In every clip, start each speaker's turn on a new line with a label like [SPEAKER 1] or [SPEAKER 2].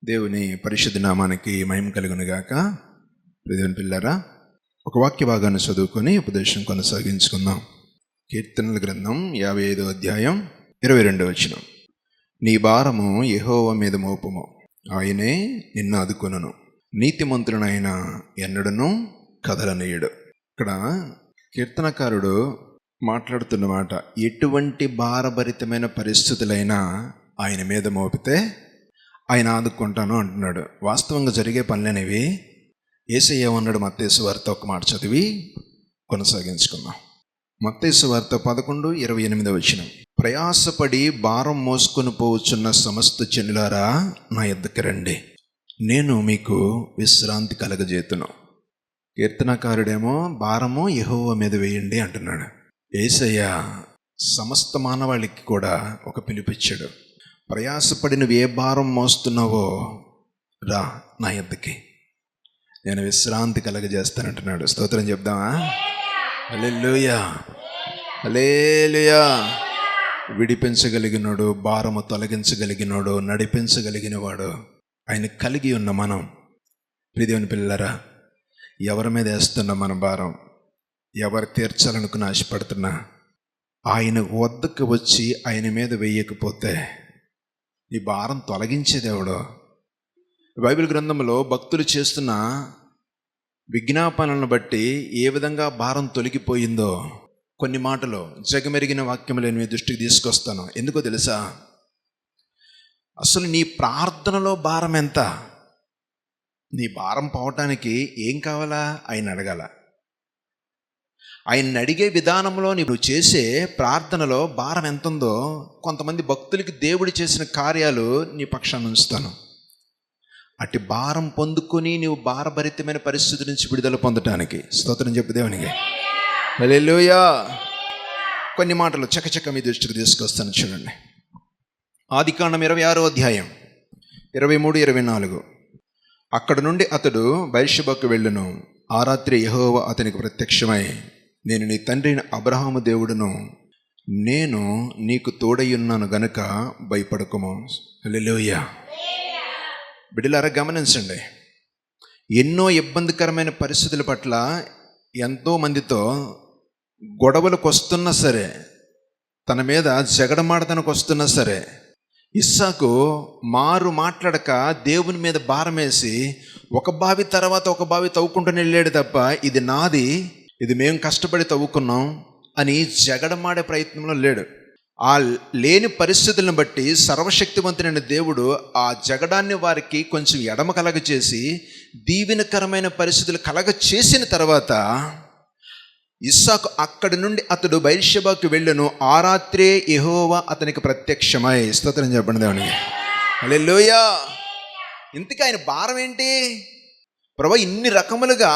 [SPEAKER 1] దేవుని పరిశుద్ధ నామానికి మహిమ కలుగును గాక. దేవుని పిల్లరా, ఒక వాక్య భాగాన్ని చదువుకొని ఉపదేశం కొనసాగించుకుందాం. కీర్తనల గ్రంథం 55వ అధ్యాయం 22వ వచనం. నీ భారము యెహోవా మీద మోపుము, ఆయనే నిన్ను ఆదుకొనును, నీతిమంతుడైన ఎన్నడను కదలనీయుడు. ఇక్కడ కీర్తనకారుడు మాట్లాడుతున్న మాట, ఎటువంటి భారభరితమైన పరిస్థితులైనా ఆయన మీద మోపితే ఆయన ఆదుకుంటాను అంటున్నాడు. వాస్తవంగా జరిగే పనులనేవి. యేసయ్య ఏమన్నాడు? మత్తయి సువార్త ఒక మాట చదివి కొనసాగించుకుందాం. మత్తయి సువార్త 11:28 వచనం. ప్రయాసపడి భారం మోసుకొని పోవచ్చున్న సమస్త జనులారా నా యొద్దకు రండి, నేను మీకు విశ్రాంతి కలగజేతును. కీర్తనకారుడేమో భారము యెహోవా మీద వేయండి అంటున్నాడు. యేసయ్య సమస్త మానవాళికి కూడా ఒక పిలుపిచ్చాడు. ప్రయాసపడి నువ్వు ఏ భారం మోస్తున్నావో రా నా యొద్దకి, నేను విశ్రాంతి కలగజేస్తానంటున్నాడు. స్తోత్రం చెప్దామా? హల్లెలూయా, హల్లెలూయా. విడిపించగలిగినోడు, భారము తొలగించగలిగినోడు, నడిపించగలిగినవాడు ఆయన కలిగి ఉన్న మనం. దేవుని పిల్లరా, ఎవరి మీద వేస్తున్నా మన భారం, ఎవరు తీర్చాలనుకుని ఆశపడుతున్నా ఆయన వద్దకు వచ్చి ఆయన మీద వేయకపోతే ఈ భారం తొలగించేదేవుడు. బైబిల్ గ్రంథంలో భక్తులు చేస్తున్న విజ్ఞాపనలను బట్టి ఏ విధంగా భారం తొలగిపోయిందో కొన్ని మాటలు, జగమెరిగిన వాక్యములు నేను మీ దృష్టికి తీసుకొస్తాను. ఎందుకో తెలుసా? అసలు నీ ప్రార్థనలో భారం ఎంత? నీ భారం పోవటానికి ఏం కావాలా? ఆయన అడగాల. ఆయన్ని అడిగే విధానంలో నువ్వు చేసే ప్రార్థనలో భారం ఎంత ఉందో, కొంతమంది భక్తులకి దేవుడు చేసిన కార్యాలు నీ పక్షాన్ని ఉంచుతాను. అట్టి భారం పొందుకొని నువ్వు భారభరితమైన పరిస్థితి నుంచి విడుదల పొందటానికి స్తోత్రం చెప్పు దేవునికి. హల్లెలూయా. కొన్ని మాటలు చకచక మీ దృష్టికి తీసుకొస్తాను, చూడండి. ఆదికాండం 26వ అధ్యాయం 23-24. అక్కడ నుండి అతడు బెర్షెబాకు వెళ్ళును. ఆ రాత్రి యెహోవా అతనికి ప్రత్యక్షమై, నేను నీ తండ్రి అబ్రహాము దేవుడును, నేను నీకు తోడయ్యున్నాను గనుక భయపడకుము. హల్లెలూయా. బిడ్డలారా, గమనించండి. ఎన్నో ఇబ్బందికరమైన పరిస్థితుల పట్ల ఎంతో మందితో గొడవలకు వస్తున్నా సరే, తన మీద జగడమాడతానికి వస్తున్నా సరే, ఇస్సాకు మారు మాట్లాడక దేవుని మీద భారం వేసి ఒక బావి తర్వాత ఒక బావి తవ్వుకుంటూ వెళ్ళాడు తప్ప, ఇది నాది, ఇది మేము కష్టపడి తవ్వుకున్నాం అని జగడమాడే ప్రయత్నంలో లేడు. ఆ లేని పరిస్థితులను బట్టి సర్వశక్తివంతుడైన దేవుడు ఆ జగడాన్ని వారికి కొంచెం ఎడమ కలగ చేసి దీవెనకరమైన పరిస్థితులు కలగ చేసిన తర్వాత ఇస్సాకు అక్కడి నుండి అతడు బెర్షెబాకు వెళ్ళును. ఆ రాత్రే యెహోవా అతనికి ప్రత్యక్షమై, స్తోత్రం చెప్పండి దేవునికి. హల్లెలూయా. ఇంతకీ ఆయన భారం ఏంటి? ప్రభువా, ఇన్ని రకములుగా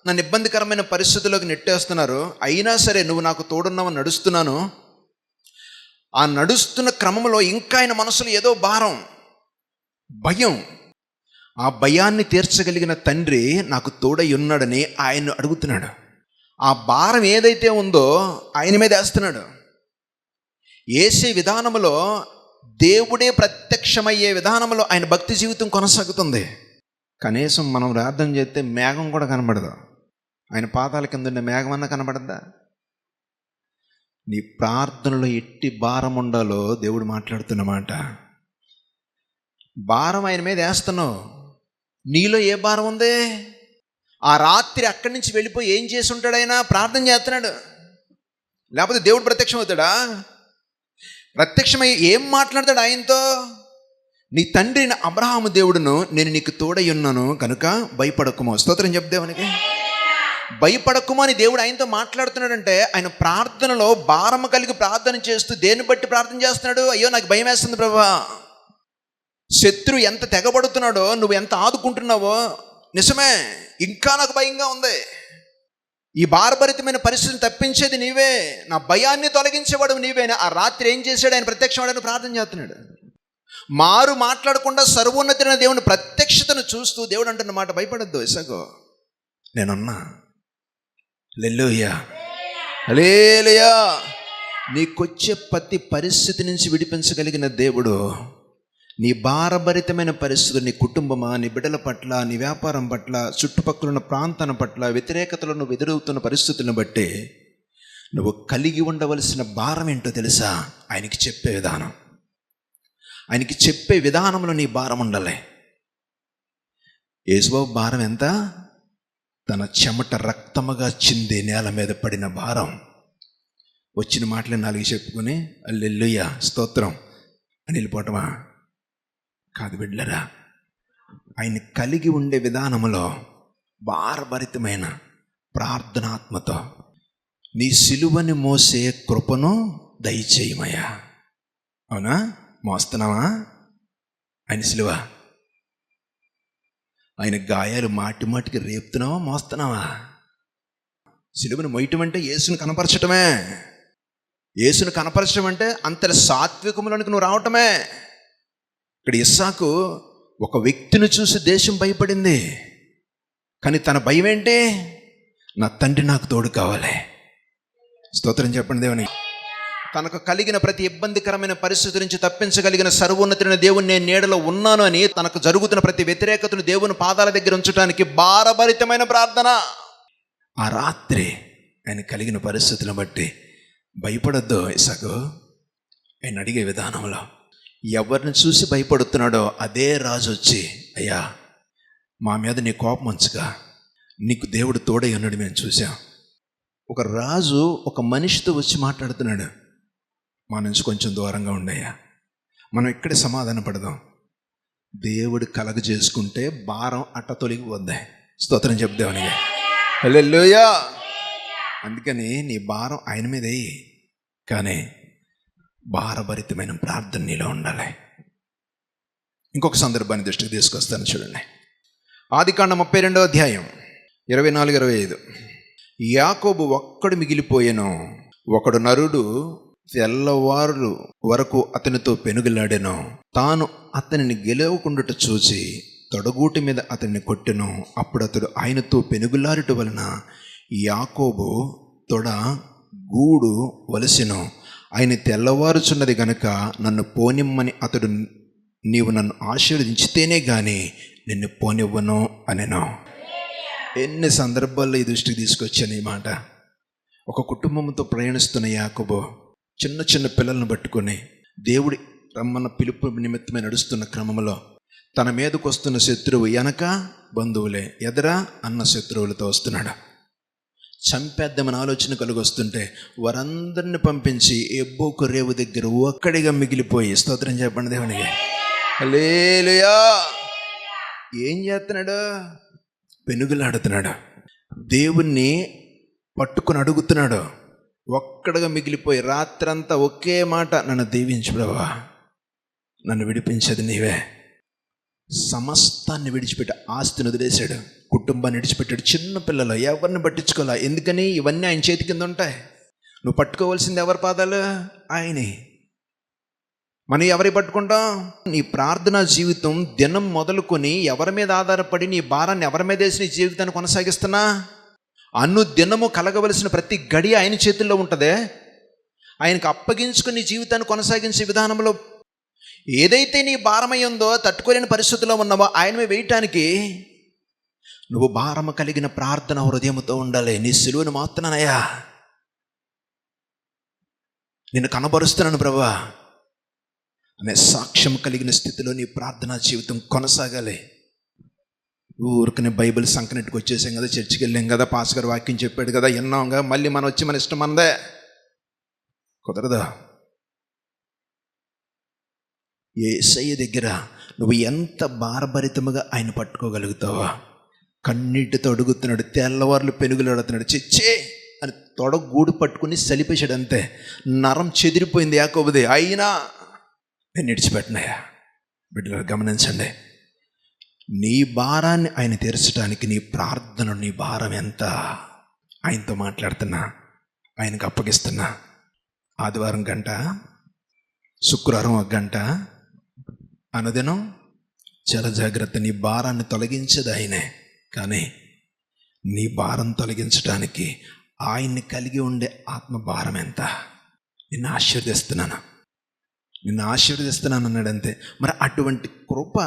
[SPEAKER 1] నన్ను ఇబ్బందికరమైన పరిస్థితుల్లోకి నెట్టేస్తున్నారు, అయినా సరే నువ్వు నాకు తోడున్నావని నడుస్తున్నాను. ఆ నడుస్తున్న క్రమంలో ఇంకా ఆయన మనసులో ఏదో భారం, భయం. ఆ భయాన్ని తీర్చగలిగిన తండ్రి నాకు తోడై ఉన్నాడని ఆయన్ను అడుగుతున్నాడు. ఆ భారం ఏదైతే ఉందో ఆయన మీద వేస్తున్నాడు. వేసే విధానంలో దేవుడే ప్రత్యక్షమయ్యే విధానంలో ఆయన భక్తి జీవితం కొనసాగుతుంది. కనీసం మనం ప్రార్థన చేస్తే మేఘం కూడా కనబడదు. ఆయన పాదాల కింద ఉండే మేఘం అన్నా కనబడద్దా? నీ ప్రార్థనలో ఎట్టి భారం ఉండాలో దేవుడు మాట్లాడుతున్నమాట. భారం ఆయన మీద వేస్తున్నావు, నీలో ఏ భారం ఉంది? ఆ రాత్రి అక్కడి నుంచి వెళ్ళిపోయి ఏం చేసి ఉంటాడు? ఆయన ప్రార్థన చేస్తున్నాడు. లేకపోతే దేవుడు ప్రత్యక్షం అవుతాడా? ప్రత్యక్షమై ఏం మాట్లాడతాడు ఆయనతో? నీ తండ్రి అబ్రహాము దేవుడును, నేను నీకు తోడై ఉన్నాను కనుక భయపడకుమో. స్తోత్రం చెప్పు దేవునికి. భయపడకుమో అని దేవుడు ఆయనతో మాట్లాడుతున్నాడంటే, ఆయన ప్రార్థనలో భారము కలిగి ప్రార్థన చేస్తూ దేన్ని బట్టి ప్రార్థన చేస్తున్నాడు? అయ్యో నాకు భయం వేస్తుంది ప్రభువా. శత్రు ఎంత తెగబడుతున్నాడో, నువ్వు ఎంత ఆదుకుంటున్నావో నిజమే, ఇంకా నాకు భయంగా ఉంది. ఈ భారభరితమైన పరిస్థితిని తప్పించేది నీవే, నా భయాన్ని తొలగించేవాడు నీవే. ఆ రాత్రి ఏం చేశాడు? ఆయన ప్రత్యక్షవాడని ప్రార్థన చేస్తున్నాడు. మారు మాట్లాడకుండా సర్వోన్నతమైన దేవుని ప్రత్యక్షతను చూస్తూ దేవుడు అంటున్న మాట, భయపడద్దు ఇస్సాకు, నేనున్నా. హల్లెలూయా, హల్లెలూయా. నీకొచ్చే ప్రతి పరిస్థితి నుంచి విడిపించగలిగిన దేవుడు నీ భారభరితమైన పరిస్థితులు, నీ కుటుంబమా, నీ బిడ్డల పట్ల, నీ వ్యాపారం పట్ల, చుట్టుపక్కల ఉన్న ప్రాంతాల పట్ల వ్యతిరేకతలో నువ్వు ఎదురవుతున్న పరిస్థితులను బట్టి నువ్వు కలిగి ఉండవలసిన భారం ఏంటో తెలుసా? ఆయనకి చెప్పే విధానం. ఆయనకి చెప్పే విధానంలో నీ భారం ఉండాలి. యేసుబాబు భారం ఎంత? తన చెమట రక్తముగా చిందే నేల మీద పడిన భారం. వచ్చిన మాటలు 4 చెప్పుకొని హల్లెలూయా స్తోత్రం అని వెళ్ళిపోవటమా? కాదు బిడ్డలారా, ఆయన కలిగి ఉండే విధానంలో భారభరితమైన ప్రార్థనాత్మతో నీ సిలువని మోసే కృపను దయచేయమయ్యా. అవునా? మోస్తున్నావా ఆయన సిలువ? ఆయన గాయాలు మాటి మాటికి రేపుతున్నావా, మోస్తున్నావా? సిలువను మోయటం అంటే యేసుని కనపరచటమే. యేసుని కనపరచడం అంటే అంతటి సాత్వికములోనికి నువ్వు రావటమే. ఇక్కడ ఇస్సాకు ఒక వ్యక్తిని చూసి దేశం భయపడింది, కానీ తన భయం ఏంటి? నా తండ్రి నాకు తోడు కావాలి. స్తోత్రం చెప్పండి దేవుని. తనకు కలిగిన ప్రతి ఇబ్బందికరమైన పరిస్థితి నుంచి తప్పించగలిగిన సర్వోన్నతుడైన దేవుని నేను నీడలో ఉన్నాను అని తనకు జరుగుతున్న ప్రతి వ్యతిరేకతను దేవుని పాదాల దగ్గర ఉంచడానికి భారభరితమైన ప్రార్థన. ఆ రాత్రి ఆయన కలిగిన పరిస్థితులను బట్టి భయపడొద్దు ఇస్సాకు. ఆయన అడిగే విధానంలో ఎవరిని చూసి భయపడుతున్నాడో అదే రాజు వచ్చి, అయ్యా మా మీద నీ కోపం ఉంచగా, నీకు దేవుడు తోడై ఉన్నాడు మేము చూసాం. ఒక రాజు ఒక మనిషితో వచ్చి మాట్లాడుతున్నాడు, మా నుంచి కొంచెం దూరంగా ఉండయ్యా, మనం ఇక్కడే సమాధాన పడదాం. దేవుడు కలగ చేసుకుంటే భారం అట్ట తొలగిపోద్ది. స్తోత్రం చెప్దామని. హల్లెలూయా. అందుకని నీ భారం ఆయన మీదే, కానీ భారభరితమైన ప్రార్థన నీలో ఉండాలి. ఇంకొక సందర్భాన్ని దృష్టికి తీసుకొస్తాను చూడండి. ఆదికాండం 32వ అధ్యాయం 24-25. యాకోబు ఒక్కడు మిగిలిపోయెను, ఒకడు నరుడు తెల్లవారు వరకు అతనితో పెనుగులాడెను. తాను అతనిని గెలవకుండుట చూసి తొడగూటి మీద అతన్ని కొట్టెను. అప్పుడు అతడు ఆయనతో పెనుగులాడుట వలన యాకోబు తొడ గూడు వలసెను. ఆయన తెల్లవారుచున్నది గనుక నన్ను పోనిమ్మని అతడు, నీవు నన్ను ఆశీర్వదించితేనే గాని నిన్ను పోనివ్వను అనెను. ఎన్ని సందర్భాల్లో ఈ దృష్టికి తీసుకొచ్చాను ఈ మాట. ఒక కుటుంబంతో ప్రయాణిస్తున్న యాకోబు చిన్న చిన్న పిల్లలను పట్టుకొని దేవుడి రమ్మన్న పిలుపు నిమిత్తమే నడుస్తున్న క్రమంలో తన మీదకు వస్తున్న శత్రువు వెనక బంధువులే, ఎదరా అన్న శత్రువులతో వస్తున్నాడు. చంపేద్దామని ఆలోచన కలిగి వస్తుంటే వారందరిని పంపించి ఎబ్బోకు రేవు దగ్గర ఒక్కడిగా మిగిలిపోయి, స్తోత్రం చెప్పండి దేవునికి. హల్లెలూయా. ఏం చేస్తున్నాడు? పెనుగులాడుతున్నాడు. దేవుణ్ణి పట్టుకొని అడుగుతున్నాడు. ఒక్కడిగా మిగిలిపోయి రాత్రంతా ఒకే మాట, నన్ను దీవించు ప్రభువా, నన్ను విడిపించేది నీవే. సమస్తాన్ని విడిచిపెట్టి ఆస్తిని వదిలేశాడు, కుటుంబాన్ని విడిచిపెట్టాడు, చిన్న పిల్లలు ఎవరిని పట్టించుకోలే. ఎందుకని? ఇవన్నీ ఆయన చేతి కింద ఉంటాయి. నువ్వు పట్టుకోవాల్సింది ఎవరి పాదాలు? ఆయనే. మనం ఎవరి పట్టుకుంటాం? నీ ప్రార్థనా జీవితం దినం మొదలుకొని ఎవరి మీద ఆధారపడి నీ భారాన్ని ఎవరి మీద వేసి నీ జీవితాన్ని కొనసాగిస్తున్నా? దినము కలగవలసిన ప్రతి గడి ఆయన చేతుల్లో ఉంటుంది. ఆయనకు అప్పగించుకుని నీ జీవితాన్ని కొనసాగించే విధానంలో ఏదైతే నీ భారమై ఉందో, తట్టుకోలేని పరిస్థితుల్లో ఉన్నావో ఆయన మీద వేయటానికి నువ్వు భారము కలిగిన ప్రార్థన హృదయంతో ఉండాలి. నీ సిలువను మోస్తున్నానయ్యా, నిన్ను కనబరుస్తున్నాను ప్రభువా అనే సాక్ష్యం కలిగిన స్థితిలో నీ ప్రార్థనా జీవితం కొనసాగాలి. ఊరికనే బైబిల్ సంకనెట్టుకు వచ్చేసాం కదా, చర్చికి వెళ్ళాం కదా, పాస్ గారు వాక్యం చెప్పాడు కదా, విన్నాంగా, మళ్ళీ మనం వచ్చి మన ఇష్టం మనదే. కుదరదా? యేసయ్య దగ్గర నువ్వు ఎంత భారభరితముగా ఆయన పట్టుకోగలుగుతావా? కన్నీటితో అడుగుతున్నాడు, తెల్లవార్లు పెనుగులు అడుగుతున్నాడు. చిచ్చే అని తొడగూడు పట్టుకుని సలిపేశాడు. అంతే, నరం చెదిరిపోయింది యాకోబుది. అయినా నేను విడిచిపెట్టినాయా? బిడ్డలు గమనించండి, నీ భారాన్ని ఆయన తీర్చడానికి నీ ప్రార్థన, నీ భారం ఎంత ఆయనతో మాట్లాడుతున్నా, ఆయనకు అప్పగిస్తున్నా. ఆదివారం గంట, శుక్రవారం 1 గంట, అనుదినం చాలా జాగ్రత్త. నీ భారాన్ని తొలగించేది ఆయనే, కానీ నీ భారం తొలగించడానికి ఆయన్ని కలిగి ఉండే ఆత్మ భారం ఎంత? నిన్ను ఆశీర్వదిస్తున్నాను. నిన్ను ఆశీర్వదిస్తున్నాను అన్నాడు అంతే. మరి అటువంటి కృప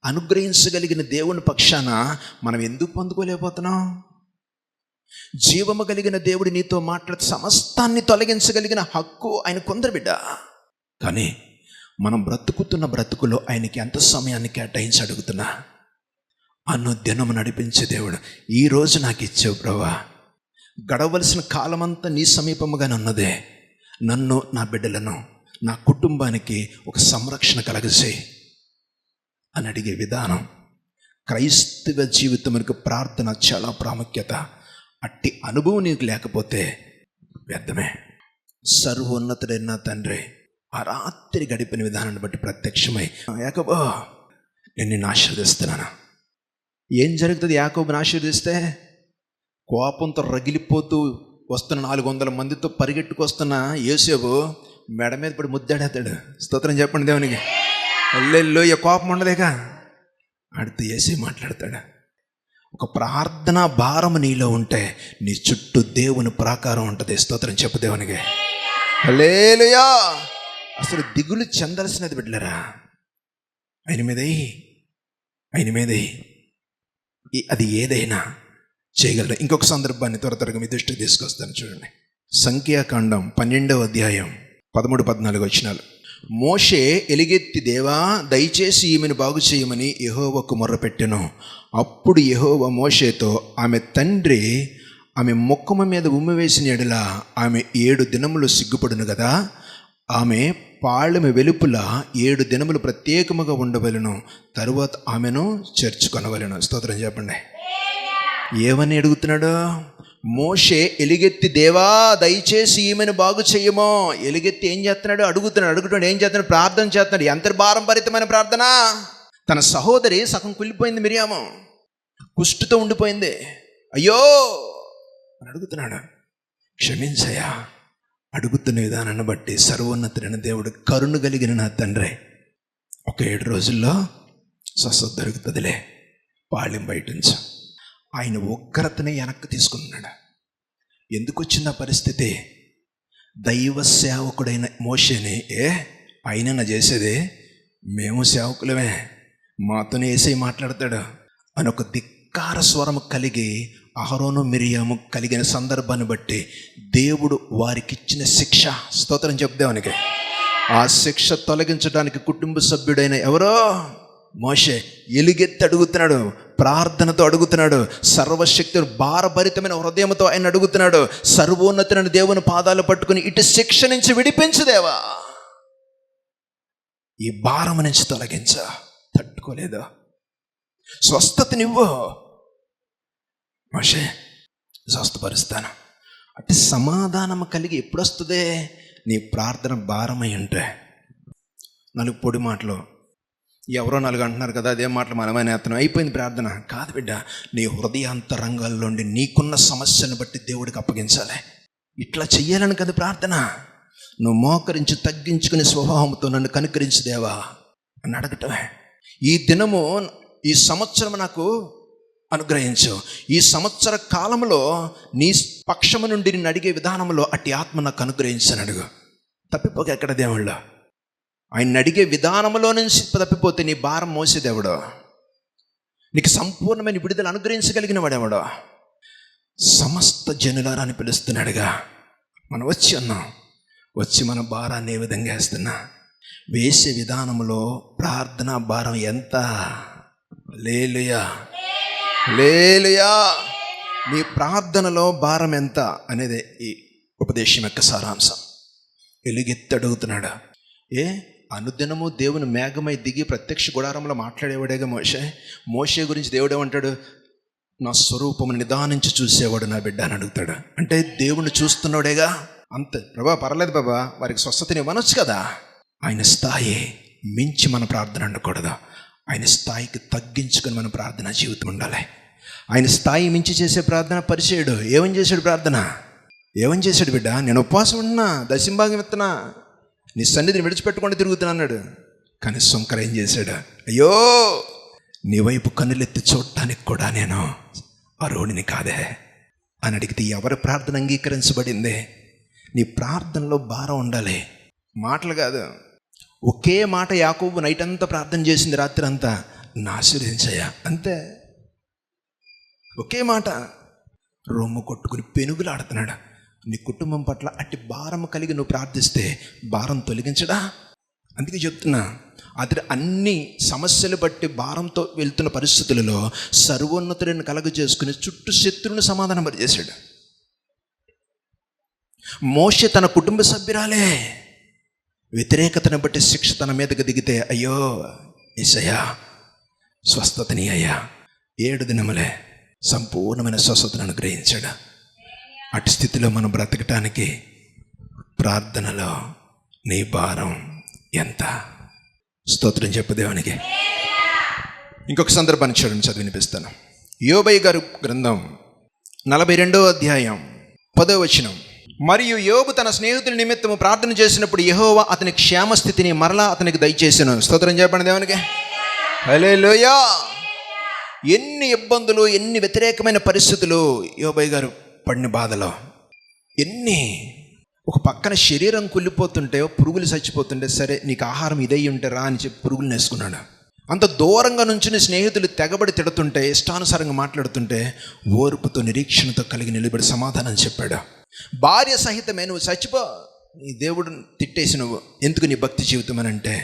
[SPEAKER 1] అనుగ్రహించగలిగిన దేవుని పక్షాన మనం ఎందుకు పొందుకోలేకపోతున్నాం? జీవము కలిగిన దేవుడు నీతో మాట్లాడి సమస్తాన్ని తొలగించగలిగిన హక్కు ఆయన కొందరు బిడ్డ. కానీ మనం బ్రతుకుతున్న బ్రతుకులో ఆయనకి ఎంత సమయాన్ని కేటాయించి అడుగుతున్నా? అనుదినము నడిపించే దేవుడు, ఈరోజు నాకు ఇచ్చావు ప్రభువా, గడవలసిన కాలమంతా నీ సమీపముగానే ఉన్నదే, నన్ను, నా బిడ్డలను, నా కుటుంబానికి ఒక సంరక్షణ కలగజేయి అని అడిగే విధానం. క్రైస్తవ జీవితమునకు ప్రార్థన చాలా ప్రాముఖ్యత. అట్టి అనుభవం నీకు లేకపోతే వ్యర్థమే. సర్వోన్నతుడైన తండ్రి ఆ రాత్రి గడిపిన విధానాన్ని బట్టి ప్రత్యక్షమై, యాకోబు నేను నిన్ను ఆశీర్వదిస్తున్నాను. ఏం జరుగుతుంది యాకోబుని ఆశీర్వదిస్తే? కోపంతో రగిలిపోతూ వస్తున్న 400 మందితో పరిగెట్టుకొస్తున్న యోసేపు మెడ మీద పడి ముద్దాడేస్తాడు. స్తోత్రం చెప్పండి దేవునికి. హల్లెలూయా. కోపం ఉండలేక ఆడితో యేసే మాట్లాడతాడు. ఒక ప్రార్థన భారం నీలో ఉంటే నీ చుట్టూ దేవుని ప్రాకారం ఉంటుంది. స్తోత్రం చెప్పు దేవునికి. హల్లెలూయా. అసలు దిగులు చెందాల్సినది బిడ్డలరా, ఆయన మీదే అది ఏదైనా చేయగలరు. ఇంకొక సందర్భాన్ని త్వరగా మీ దృష్టికి తీసుకొస్తాను చూడండి. సంఖ్యాకాండం 12వ అధ్యాయం 13-14 వచనాలు. మోషే ఎలుగెత్తి, దేవా దయచేసి ఈమెను బాగు చేయమని యెహోవాకు మొర్రపెట్టెను. అప్పుడు యెహోవా మోషేతో, ఆమె తండ్రి ఆమె ముఖము మీద ఉమ్మి వేసిన ఎడల ఆమె 7 దినములు సిగ్గుపడును కదా, ఆమె పాళెము వెలుపుల 7 దినములు ప్రత్యేకముగా ఉండవలను, తరువాత ఆమెను చేర్చుకొనవలను. స్తోత్రం చెప్పండి. ఏమని అడుగుతున్నాడు? మోషే ఎలుగెత్తి, దేవా దయచేసి ఈమెను బాగు చేయమో. ఎలుగెత్తి ఏం చేస్తున్నాడు? అడుగుతున్నాడు. ఏం చేస్తున్నాడు? ప్రార్థన చేస్తున్నాడు. ఎంత భారంభరితమైన ప్రార్థన! తన సహోదరి సగం కుళ్ళిపోయింది, మిరియాము కుష్టుతో ఉండిపోయింది. అయ్యో అని అడుగుతున్నాడు. క్షమించయ్యా. అడుగుతున్న విధానాన్ని బట్టి సర్వోన్నతుడైన దేవుడు, కరుణ కలిగిన నా తండ్రి, ఒక 7 రోజుల్లో స్వస్థత దొరుకుతుందిలే, పాళెం బయట నుంచి. ఆయన ఉగ్రతని వెనక్కి తీసుకున్నాడు. ఎందుకు వచ్చింది ఆ పరిస్థితి? దైవ సేవకుడైన మోషేని ఆయన చేసేది, మేము సేవకులమే, మాతోనే యేసయ్య మాట్లాడతాడు అని ఒక ధిక్కార స్వరం కలిగి అహరోను మిరియాము కలిగిన సందర్భాన్ని బట్టి దేవుడు వారికి ఇచ్చిన శిక్ష, స్తోత్రం చెప్దేవానికి, ఆ శిక్ష తొలగించడానికి కుటుంబ సభ్యుడైన ఎవరో మోషే ఎలుగెత్తి అడుగుతున్నాడు, ప్రార్థనతో అడుగుతున్నాడు, సర్వశక్తి భారభరితమైన హృదయంతో ఆయన అడుగుతున్నాడు. సర్వోన్నతుని దేవుని పాదాలు పట్టుకుని, ఇటు శిక్ష నుంచి విడిపించుదేవా, ఈ భారం నుంచి తొలగించ, తట్టుకోలేదు, స్వస్థతనివ్వు మోషే, స్వస్థపరుస్తాను. అటు సమాధానం కలిగి ఎప్పుడు వస్తుంది? నీ ప్రార్థన భారమై ఉంటే. 4 పొడి మాటలు, ఎవరో 4 అంటున్నారు కదా, అదే మాటలు మనమే నేతనం, అయిపోయింది ప్రార్థన కాదు బిడ్డ. నీ హృదయాంతరంగాల్లోండి నీకున్న సమస్యను బట్టి దేవుడికి అప్పగించాలి. ఇట్లా చెయ్యాలని కదా ప్రార్థన. నువ్వు మోకరించి తగ్గించుకుని స్వభావంతో నన్ను కనుకరించి దేవా అని అడగటమే. ఈ దినము, ఈ సంవత్సరం నాకు అనుగ్రహించు, ఈ సంవత్సర కాలంలో నీ పక్షము నుండి నిన్ను అడిగే విధానంలో అట్టి ఆత్మ నాకు అనుగ్రహించని అడుగు. తప్పిపోక ఎక్కడ దేవుళ్ళు? ఆయన అడిగే విధానంలో నుంచి తప్పిపోతే నీ భారం మోసేదేవుడో, నీకు సంపూర్ణమైన విడుదల అనుగ్రహించగలిగిన వాడేవాడో. సమస్త జనులారా అని పిలుస్తున్నాడుగా. మనం వచ్చి మన భారాన్ని ఏ విధంగా వేస్తున్నా? వేసే విధానంలో ప్రార్థన భారం ఎంత? హల్లెలూయా, హల్లెలూయా. నీ ప్రార్థనలో భారం ఎంత అనేది ఈ ఉపదేశం యొక్క సారాంశం. ఎలుగెత్తి అడుగుతున్నాడు. అనుదినము దేవుని మేఘమై దిగి ప్రత్యక్ష గుడారంలో మాట్లాడేవాడేగా మోషే గురించి దేవుడు ఏమంటాడు? నా స్వరూపము నిదానించి చూసేవాడు నా బిడ్డ అని అడుగుతాడు. అంటే దేవుణ్ణి చూస్తున్నాడేగా. అంతే ప్రభా, పర్లేదు బాబా, వారికి స్వస్థతని ఇవ్వనొచ్చు కదా. ఆయన స్థాయి మించి మన ప్రార్థన ఉండకూడదు. ఆయన స్థాయికి తగ్గించుకొని మన ప్రార్థన జీవితం ఉండాలి. ఆయన స్థాయి మించి చేసే ప్రార్థన పరిచయుడు ఏమని చేశాడు? ప్రార్థన ఏమని చేశాడు? బిడ్డ, నేను ఉపవాసం ఉన్నా, దశంభాగం ఎత్తున్నా, నీ సన్నిధిని విడిచిపెట్టుకొని తిరుగుతున్నా అన్నాడు. కానీ సుంకర ఏం చేశాడు? అయ్యో, నీ వైపు కన్నులెత్తి చూడటానికి కూడా నేను అర్హుడిని కాదే అని అడిగితే ఎవరి ప్రార్థన అంగీకరించబడింది? నీ ప్రార్థనలో భారం ఉండాలి, మాటలు కాదు. ఒకే మాట యాకోబు నైట్ అంతా ప్రార్థన చేసింది, రాత్రి అంతా, నా ఆశీర్వదించయ్యా, అంతే. ఒకే మాట. రొమ్ము కొట్టుకుని పెనుగులాడుతున్నాడు. నీ కుటుంబం పట్ల అట్టి భారం కలిగి నువ్వు ప్రార్థిస్తే భారం తొలగించడా? అందుకే చెప్తున్నా, అతడు అన్ని సమస్యలు బట్టి భారంతో వెళ్తున్న పరిస్థితులలో సర్వోన్నతుడిని కలగజేసుకుని చుట్టూ శత్రువుని సమాధానం పరిచేశాడు. మోషే తన కుటుంబ సభ్యురాలే వ్యతిరేకతను బట్టి శిక్ష తన మీదకి దిగితే, అయ్యో యేసయ్యా స్వస్థతని అయ్యా, 7 దినములే సంపూర్ణమైన స్వస్థతను అనుగ్రహించాడు. అటు స్థితిలో మనం బ్రతకటానికి ప్రార్థనలో నీ భారం ఎంత? స్తోత్రం చెప్పు దేవునికి. ఇంకొక సందర్భాన్ని చూడండి, చదివి వినిపిస్తాను. యోబు గారు గ్రంథం 42వ అధ్యాయం 10వ వచనం. మరియు యోబు తన స్నేహితుల నిమిత్తము ప్రార్థన చేసినప్పుడు యెహోవా అతని క్షేమస్థితిని మరలా అతనికి దయచేసెను. స్తోత్రం చెప్పండి దేవునికి. హల్లెలూయా. ఎన్ని ఇబ్బందులు, ఎన్ని వ్యతిరేకమైన పరిస్థితులు యోబు గారు పడిన బాధలో, ఎన్ని. ఒక పక్కన శరీరం కుళ్ళిపోతుంటే, పురుగులు చచ్చిపోతుంటే, సరే నీకు ఆహారం ఇదై ఉంటే రా అని చెప్పి పురుగులు వేసుకున్నాడు. అంత దూరంగా నుంచి స్నేహితులు తెగబడి తిడుతుంటే, ఇష్టానుసారంగా మాట్లాడుతుంటే ఓర్పుతో నిరీక్షణతో కలిగి నిలబడి సమాధానం చెప్పాడు. భార్య సహితమే నువ్వు చచ్చిపో, నీ దేవుడు తిట్టేసి నువ్వు ఎందుకు నీ భక్తి జీవితం అని అంటే,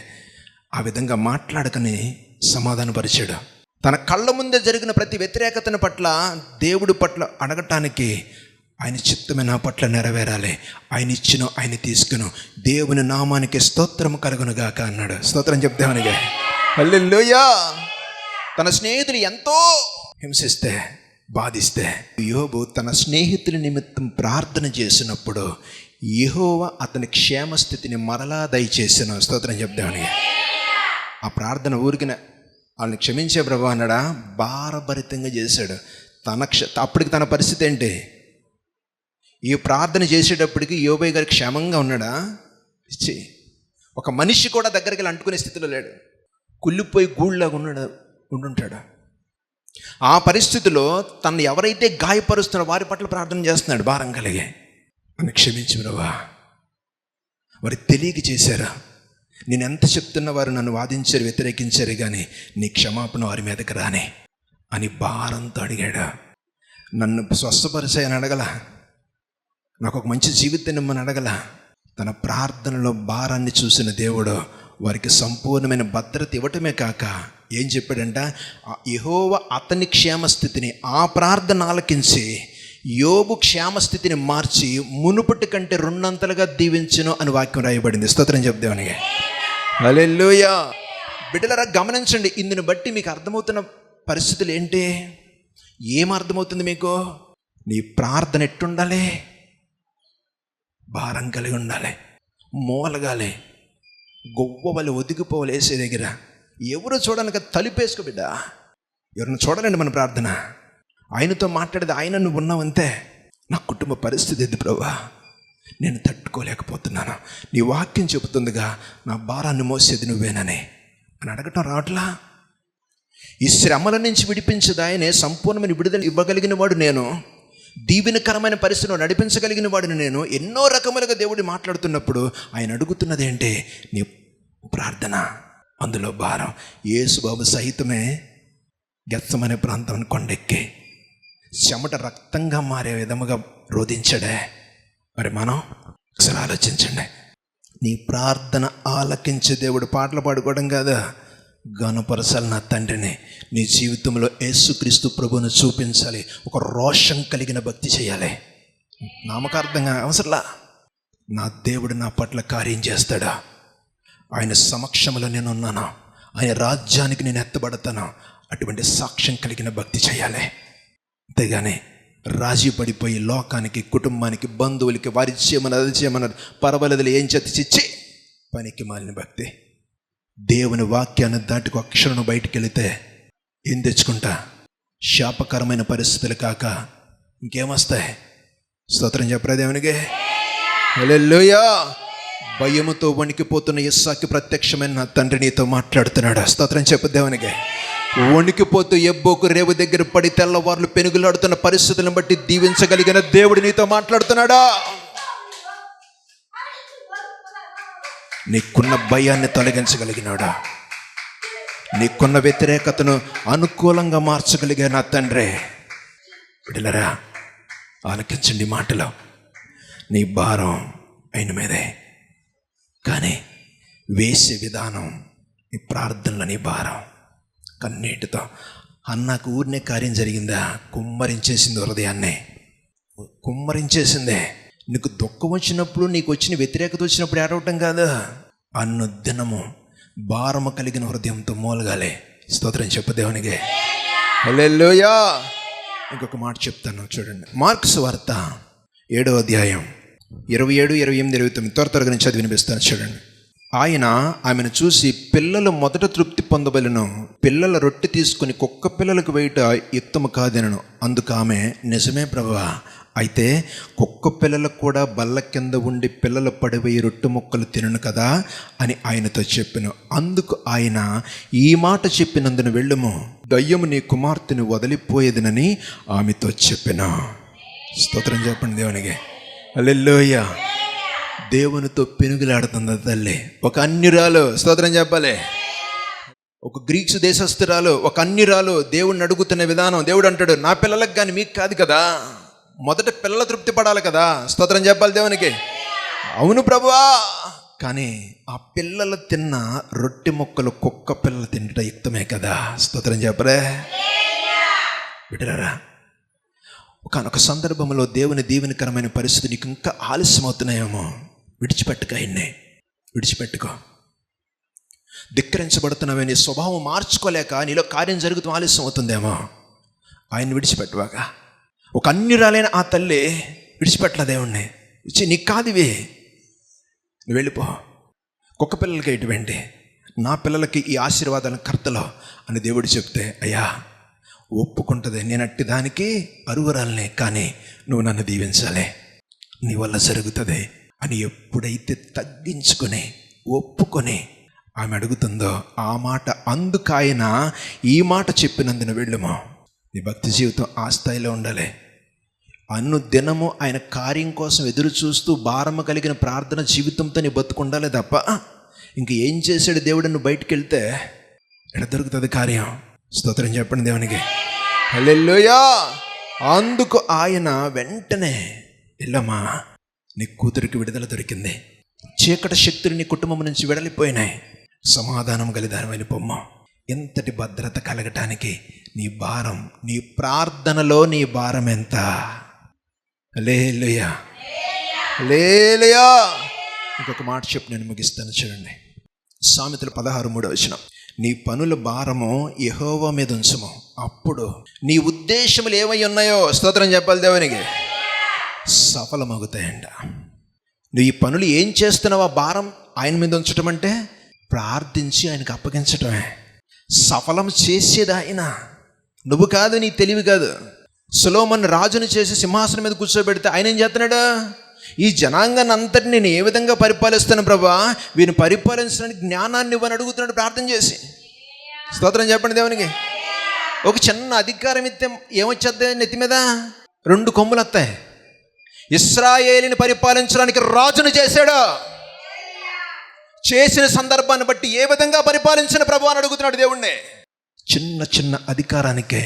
[SPEAKER 1] ఆ విధంగా మాట్లాడకని సమాధానపరిచాడు. తన కళ్ళ ముందే జరిగిన ప్రతి వ్యతిరేకతను పట్ల దేవుడి పట్ల అడగటానికి ఆయన చిత్తమే నా పట్ల నెరవేరాలి, ఆయన ఇచ్చును ఆయన తీసుకును, దేవుని నామానికి స్తోత్రం కలుగునుగాక అన్నాడు. స్తోత్రం చెప్తామనిగా. హల్లెలూయా. తన స్నేహితులు ఎంతో హింసిస్తే, బాధిస్తే, యోబు తన స్నేహితుల నిమిత్తం ప్రార్థన చేసినప్పుడు యెహోవా అతని క్షేమస్థితిని మరలా దయచేసాను. స్తోత్రం చెప్తామని. ఆ ప్రార్థన ఊరికిన వాళ్ళని క్షమించే ప్రభు అన్నాడా? భారభరితంగా చేశాడు. అప్పటికి తన పరిస్థితి ఏంటి? ఈ ప్రార్థన చేసేటప్పటికి యోబు గారు క్షేమంగా ఉన్నాడా? ఇచ్చి ఒక మనిషి కూడా దగ్గరికి వెళ్ళి అంటుకునే స్థితిలో లేడు. కుళ్ళిపోయి గూళ్ళలాగా ఉండుంటాడు. ఆ పరిస్థితిలో తను ఎవరైతే గాయపరుస్తున్నారో వారి పట్ల ప్రార్థన చేస్తున్నాడు భారం కలిగి. నన్ను క్షమించు బ్రవా, వారు తెలియక చేశారా, నేను ఎంత చెప్తున్న వారు నన్ను వాదించారు, వ్యతిరేకించారు, కానీ నీ క్షమాపణ వారి మీదకి రాని అని భారంతో అడిగాడు. నన్ను స్వస్థపరిచాయని అడగల, నాకు ఒక మంచి జీవితాన్ని ఇమ్మని అడగల. తన ప్రార్థనలో భారాన్ని చూసిన దేవుడు వారికి సంపూర్ణమైన భద్రత ఇవ్వటమే కాక ఏం చెప్పాడంట? యెహోవా అతని క్షేమస్థితిని, ఆ ప్రార్థన ఆలకించి యోబు క్షేమస్థితిని మార్చి మునుపటి కంటే 2 అంతలుగా దీవించును అని వాక్యం రాయబడింది. స్తోత్రం చెప్దామని. హల్లెలూయా. బిడ్డలారా గమనించండి, ఇందుని బట్టి మీకు అర్థమవుతున్న పరిస్థితులు ఏంటి? ఏం అర్థమవుతుంది మీకు? నీ ప్రార్థన ఎట్టుండాలి? భారం కలిగి ఉండాలి, మూలగాలి, గొవ్వవలి ఒదిగిపోవాలి. వేసే దగ్గర ఎవరు చూడడానికి తలుపేసుకో బిడ్డ. ఎవరిని చూడాలండి మన ప్రార్థన. ఆయనతో మాట్లాడేది ఆయన, నువ్వు ఉన్నావంతే. నా కుటుంబ పరిస్థితి ఇది ప్రభా, నేను తట్టుకోలేకపోతున్నాను, నీ వాక్యం చెబుతుందిగా నా భారాన్ని మోసేది నువ్వేనని అని అడగటం రావట్లా? ఈ శ్రమల నుంచి విడిపించదు ఆయనే, సంపూర్ణమైన విడుదల ఇవ్వగలిగిన వాడు నేను, దీవెనకరమైన పరిస్థితిలో నడిపించగలిగిన వాడిని నేను. ఎన్నో రకములుగా దేవుడు మాట్లాడుతున్నప్పుడు ఆయన అడుగుతున్నది ఏంటి? నీ ప్రార్థన, అందులో భారం. యేసుబాబు సహితమే గెత్సమనే ప్రాంతం కొండెక్కి చెమట రక్తంగా మారే విధముగా రోధించాడే. మరి మనం ఒకసారి ఆలోచించండి. నీ ప్రార్థన ఆలకించే దేవుడు పాటలు పాడుకోవడం కాదా, గణపరచాలి నా తండ్రిని. నీ జీవితంలో యేసుక్రీస్తు ప్రభువును చూపించాలి. ఒక రోషం కలిగిన భక్తి చేయాలి. నామకార్థంగా అవసరంలా. నా దేవుడు నా పట్ల కార్యం చేస్తాడా, ఆయన సమక్షంలో నేను ఉన్నాను, ఆయన రాజ్యానికి నేను ఎత్తబడతాను, అటువంటి సాక్ష్యం కలిగిన భక్తి చేయాలి. అంతేగాని రాజీ పడిపోయి లోకానికి, కుటుంబానికి, బంధువులకి వారి చేయమన్నారు, అది చేయమన్నారు, పర్వాలేదులు ఏం చిచ్చి పనికి మాలిన భక్తి. దేవుని వాక్యాన్ని దాటుకు అక్షరం బయటికి వెళితే ఏం తెచ్చుకుంటా? శాపకరమైన పరిస్థితులు కాక ఇంకేమొస్తాయి? స్తోత్రం చెప్పరా దేవునికి. హల్లెలూయా. భయముతో వణికిపోతున్న ఇస్సాకి ప్రత్యక్షమైన నా తండ్రి నీతో మాట్లాడుతున్నాడు. స్తోత్రం చెప్పు దేవునికి. వణికిపోతూ ఎబ్బోకు రేవు దగ్గర పడి తెల్లవార్లు పెనుగులాడుతున్న పరిస్థితులను బట్టి దీవించగలిగిన దేవుడు నీతో మాట్లాడుతున్నాడా? నీకున్న భయాన్ని తొలగించగలిగినాడు. నీకున్న వ్యతిరేకతను అనుకూలంగా మార్చగలిగే నా తండ్రి. బిడ్డలారా, ఆలకించండి మాటలు. నీ భారం ఆయన మీదే, కానీ వేసే విధానం నీ ప్రార్థనలో నీ భారం. కన్నీటితో అన్నకు ఊరినే కార్యం జరిగిందా? కుమ్మరించేసింది హృదయాన్ని, కుమ్మరించేసిందే. నీకు దుఃఖం వచ్చినప్పుడు, నీకు వచ్చిన వ్యతిరేకత వచ్చినప్పుడు ఏడవటం కాదు, అనుదినము భారము కలిగిన హృదయంతో మూలగాలే. స్తోత్రం చెప్పు దేవునికి. హల్లెలూయా. ఇంకొక మాట చెప్తాను చూడండి. మార్కు సువార్త 7వ అధ్యాయం 27, 28, 29 త్వరగా నేను చదివి వినిపిస్తాను చూడండి. ఆయన ఆమెను చూసి, పిల్లలు మొదట తృప్తి పొందబలను, పిల్లల రొట్టె తీసుకుని కుక్క పిల్లలకు వేయట యుక్తము కాదనను. అందుకు ఆమె, నిజమే ప్రభువా, అయితే కుక్క పిల్లలకు కూడా బల్ల కింద ఉండి పిల్లలు పడిపోయి రొట్టె ముక్కలు తినను కదా అని ఆయనతో చెప్పెను. అందుకు ఆయన, ఈ మాట చెప్పినందున వెళ్ళుము, దయ్యము నీ కుమార్తెను వదిలిపోయేదనని ఆమెతో చెప్పెను. స్తోత్రం చెప్పండి దేవునికి. హల్లెలూయా. దేవునితో పెనుగులాడుతుంది తల్లి, ఒక అన్యురాలు. స్తోత్రం చెప్పాలి. ఒక గ్రీక్స్ దేశస్థురాలు, ఒక అన్యురాలు దేవుణ్ణి అడుగుతున్న విధానం. దేవుడు అంటాడు, నా పిల్లలకు కానీ మీకు కాదు కదా, మొదట పిల్లల తృప్తి పడాలి కదా. స్తోత్రం చెప్పాలి దేవునికి. అవును ప్రభువా, కానీ ఆ పిల్లలు తిన్న రొట్టె ముక్కలు కుక్క పిల్లలు తినట యుక్తమే కదా. స్తోత్రం చెప్పరే బిడ్డలారా. ఒకనొక సందర్భంలో దేవుని దీవెనకరమైన పరిస్థితి నీకు ఇంకా ఆలస్యం అవుతున్నాయేమో, విడిచిపెట్టుకో, ఆయన్ని విడిచిపెట్టుకో. ధిక్కరించబడుతున్నావే, నీ స్వభావం మార్చుకోలేక నీలో కార్యం జరుగుతూ ఆలస్యం అవుతుందేమో, ఆయన్ని విడిచిపెట్టువాగా. ఒక అన్యురాలైన ఆ తల్లి విడిచిపెట్టలే దేవుణ్ణి. ఇచ్చి నీకు కాదువే, నువ్వు వెళ్ళిపో, కుక్క పిల్లలకి ఇటువంటి, నా పిల్లలకి ఈ ఆశీర్వాదాలను కర్తలో అని దేవుడు చెప్తే, అయ్యా ఒప్పుకుంటుంది, నేను అట్టి దానికి అరువరాలనే, కానీ నువ్వు నన్ను దీవించాలి, నీ వల్ల జరుగుతుంది అని ఎప్పుడైతే తగ్గించుకొని ఒప్పుకొని ఆమె అడుగుతుందో ఆ మాట, అందుకు ఆయన ఈ మాట చెప్పినందున వెళ్ళుమో. నీ భక్తి జీవితం ఆ స్థాయిలో ఉండాలి. అనుదినము ఆయన కార్యం కోసం ఎదురు చూస్తూ భారము కలిగిన ప్రార్థన జీవితంతో నీ బతుకుండాలి తప్ప ఇంక ఏం చేశాడు దేవుడు, నువ్వు బయటికి వెళ్తే ఎక్కడ దొరుకుతుంది కార్యం. స్తోత్రం చెప్పండి దేవునికి. హల్లెలూయా. అందుకు ఆయన వెంటనే, వెళ్ళమ్మా, నీ కూతురికి విడుదల దొరికింది, చీకటి శక్తులు నీ కుటుంబం నుంచి వెడలిపోయినాయి, సమాధానం కలిదానమైన పొమ్మ. ఎంతటి భద్రత కలగటానికి నీ భారం, నీ ప్రార్థనలో నీ భారం ఎంత. హల్లెలూయా, హల్లెలూయా. ఇంకొక మాట చెప్పి నేను ముగిస్తాను చూడండి. సామెతలు 16:3 నీ పనుల భారము యెహోవా మీద ఉంచుము, అప్పుడు నీ ఉద్దేశములు ఏమై ఉన్నాయో, స్తోత్రం చెప్పాలి దేవునికి, సఫలమవుతాయంట. నువ్వు ఈ పనులు ఏం చేస్తున్నావో ఆ భారం ఆయన మీద ఉంచటం అంటే ప్రార్థించి ఆయనకు అప్పగించటమే. సఫలం చేసేది ఆయన, నువ్వు కాదు, నీ తెలివి కాదు. సొలొమోను రాజును చేసి సింహాసనం మీద కూర్చోబెడితే ఆయన ఏం చేస్తున్నాడు, ఈ జనాంగాన్ని అంతటి నేను ఏ విధంగా పరిపాలిస్తాను ప్రభా, వీరిని పరిపాలించడానికి జ్ఞానాన్ని ఇవ్వని అడుగుతున్నాడు ప్రార్థన చేసి. స్తోత్రం చెప్పండి దేవునికి. ఒక చిన్న అధికారం ఇస్తే ఏమొచ్చేద్ది, నెత్తి మీద 2 కొమ్ములు వస్తాయి. ఇశ్రాయేలుని పరిపాలించడానికి రాజును చేశాడు. చేసిన సందర్భాన్ని బట్టి ఏ విధంగా పరిపాలించిన ప్రభు అని అడుగుతున్నాడు దేవుణ్ణి. చిన్న చిన్న అధికారానికే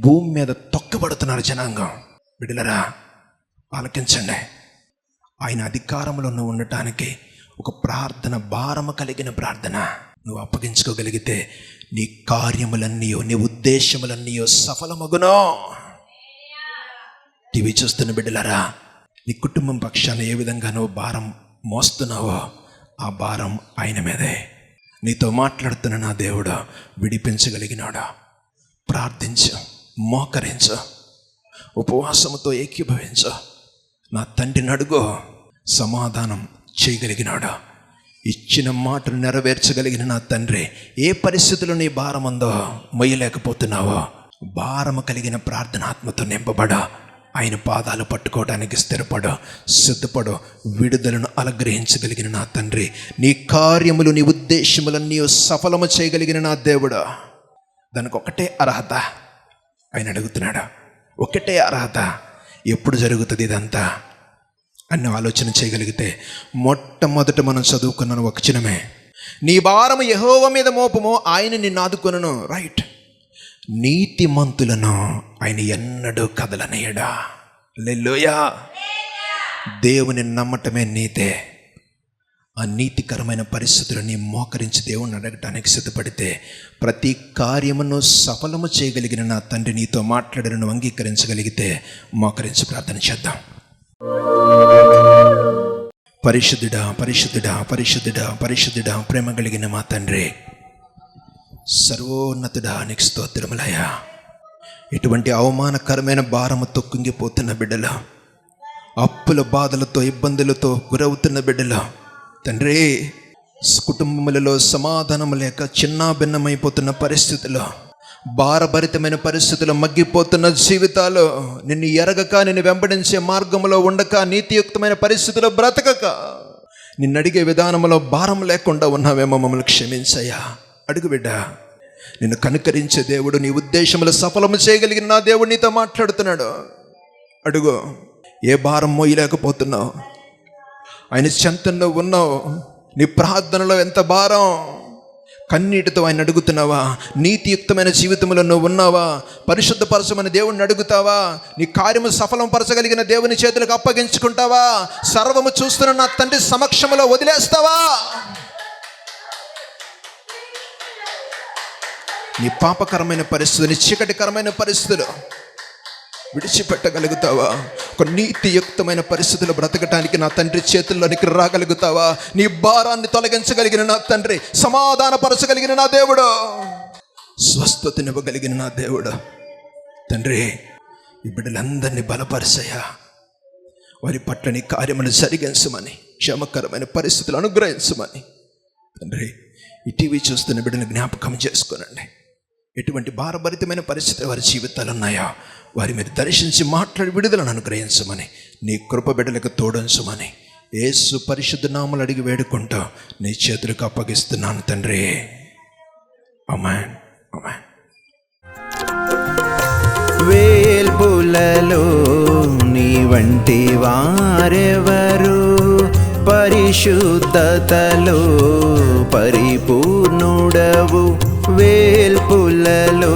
[SPEAKER 1] భూమి మీద తొక్కబడుతున్నారు జనాంగం. బిడ్డలారా, ఆలకించండి. ఆయన అధికారంలో నువ్వు ఉండటానికి ఒక ప్రార్థన, భారము కలిగిన ప్రార్థన నువ్వు అప్పగించుకోగలిగితే నీ కార్యములన్నీయో, నీ ఉద్దేశములన్నీయో సఫలమగునో. టీవీ చూస్తున్న బిడ్డలారా, నీ కుటుంబం పక్షాన ఏ విధంగా నువ్వు భారం మోస్తున్నావో ఆ భారం ఆయన మీదే. నీతో మాట్లాడుతున్న నా దేవుడు విడిపించగలిగినాడు. ప్రార్థించు, మోకరించు, ఉపవాసముతో ఏకీభవించు, నా తండ్రిని అడుగు, సమాధానం చేయగలిగినాడు. ఇచ్చిన మాటను నెరవేర్చగలిగిన నా తండ్రి, ఏ పరిస్థితుల్లో నీ భారం ఉందో మొయ్యలేకపోతున్నావో, భారము కలిగిన ప్రార్థనాత్మతో నింపబడు. ఆయన పాదాలు పట్టుకోవడానికి స్థిరపడు, సిద్ధపడు. విడుదలను అనుగ్రహించగలిగిన నా తండ్రి, నీ కార్యములు, నీ ఉద్దేశములన్నీ సఫలము చేయగలిగిన నా దేవుడు. దానికి ఒకటే అర్హత ఆయన అడుగుతున్నాడు, ఒకటే అర్హత. ఎప్పుడు జరుగుతుంది ఇదంతా? అన్న ఆలోచన చేయగలిగితే మొట్టమొదట మనం చదువుకున్న వచనమే, నీ భారము యెహోవా మీద మోపము, ఆయన నిన్ను ఆదుకొనును. రైట్. నీతిమంతులను ఆయన ఎన్నడూ కదలనీయడా. హల్లెలూయా. దేవుని నమ్మటమే నీతే. ఆ నీతికరమైన పరిస్థితులని మోకరించి దేవుణ్ణి అడగటానికి సిద్ధపడితే ప్రతి కార్యమును సఫలము చేయగలిగిన నా తండ్రి నీతో మాట్లాడను అంగీకరించగలిగితే మోకరించి ప్రార్థన చేద్దాం. పరిశుద్ధుడా, పరిశుద్ధుడా, పరిశుద్ధుడా, పరిశుద్ధుడా, ప్రేమ కలిగిన మా తండ్రి, సర్వోన్నతుడా, నీకు స్తోత్రములయ్యా. ఇటువంటి అవమానకరమైన భారముతో కుంగిపోతున్న బిడ్డలు, అప్పుల బాధలతో ఇబ్బందులతో గురవుతున్న బిడ్డలు తండ్రి, కుటుంబములలో సమాధానం లేక చిన్నాభిన్నమైపోతున్న పరిస్థితుల్లో, భారభరితమైన పరిస్థితుల్లో మగ్గిపోతున్న జీవితాలు, నిన్ను ఎరగక నిన్ను వెంబడించే మార్గంలో ఉండక, నీతియుక్తమైన పరిస్థితుల్లో బ్రతకక, నిన్ను అడిగే విధానంలో భారం లేకుండా ఉన్నావేమో, మమ్మల్ని క్షమించయ్యా. అడుగు బిడ్డ, నిన్ను కనుకరించే దేవుడు, నీ ఉద్దేశములు సఫలము చేయగలిగిన నా దేవుడు నీతో మాట్లాడుతున్నాడు. అడుగు. ఏ భారం మోయలేకపోతున్నావు, ఆయన చెంతలో ఉన్నావు, నీ ప్రార్థనలో ఎంత భారం, కన్నీటితో ఆయన అడుగుతున్నావా? నీతియుక్తమైన జీవితంలో నువ్వు ఉన్నావా? పరిశుద్ధపరచమని దేవుణ్ణి అడుగుతావా? నీ కార్యము సఫలం పరచగలిగిన దేవుని చేతులకు అప్పగించుకుంటావా? సర్వము చూస్తున్న నా తండ్రి సమక్షంలో వదిలేస్తావా? నీ పాపకరమైన పరిస్థితులు, నీ చీకటికరమైన పరిస్థితులు విడిచిపెట్టగలుగుతావా? ఒక నీతియుక్తమైన పరిస్థితులు బ్రతకటానికి నా తండ్రి చేతుల్లోనికి రాగలుగుతావా? నీ భారాన్ని తొలగించగలిగిన నా తండ్రి, సమాధానపరచగలిగిన నా దేవుడు, స్వస్థతనివ్వగలిగిన నా దేవుడు తండ్రి, ఈ బిడ్డలందరినీ బలపరచయ్యా. వారి పట్ల నీ కార్యమును జరిగించమని, క్షేమకరమైన పరిస్థితులు అనుగ్రహించమని తండ్రి, ఈ టీవీ చూస్తున్న బిడ్డను జ్ఞాపకం చేసుకోనండి. ఎటువంటి భారభరితమైన పరిస్థితులు వారి జీవితాలు ఉన్నాయో వారి మీరు దర్శించి మాట్లాడి విడుదలను అనుగ్రహించమని, నీ కృప బిడ్డలకు తోడించమని యేసు పరిశుద్ధ నామములో అడిగి వేడుకుంటూ నీ చేతులకు అప్పగిస్తున్నాను తండ్రి. ఆమేన్, ఆమేన్.
[SPEAKER 2] వేల్పులలో నీ వంటి వారెవరు, పరిశుద్ధతలో పరిపూర్ణుడవు. వేల్పులలో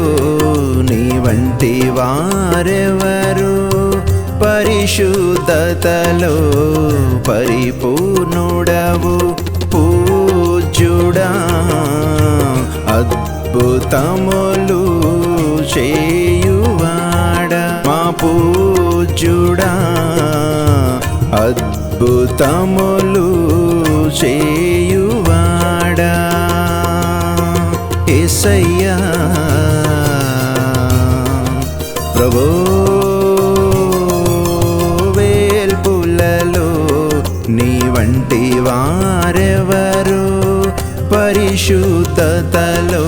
[SPEAKER 2] నీ వంటి వారెవరు, పరిశుద్ధతలో పరిపూర్ణుడవు. పూజ్యుడా, అద్భుతములు చేయువాడా, మా పూజ్యుడా, అద్భుతములు చేయువాడా. యేసయ్యా ప్రభో, వేల్పులలో నీ వంటి వారెవరు, పరిశుద్ధతలో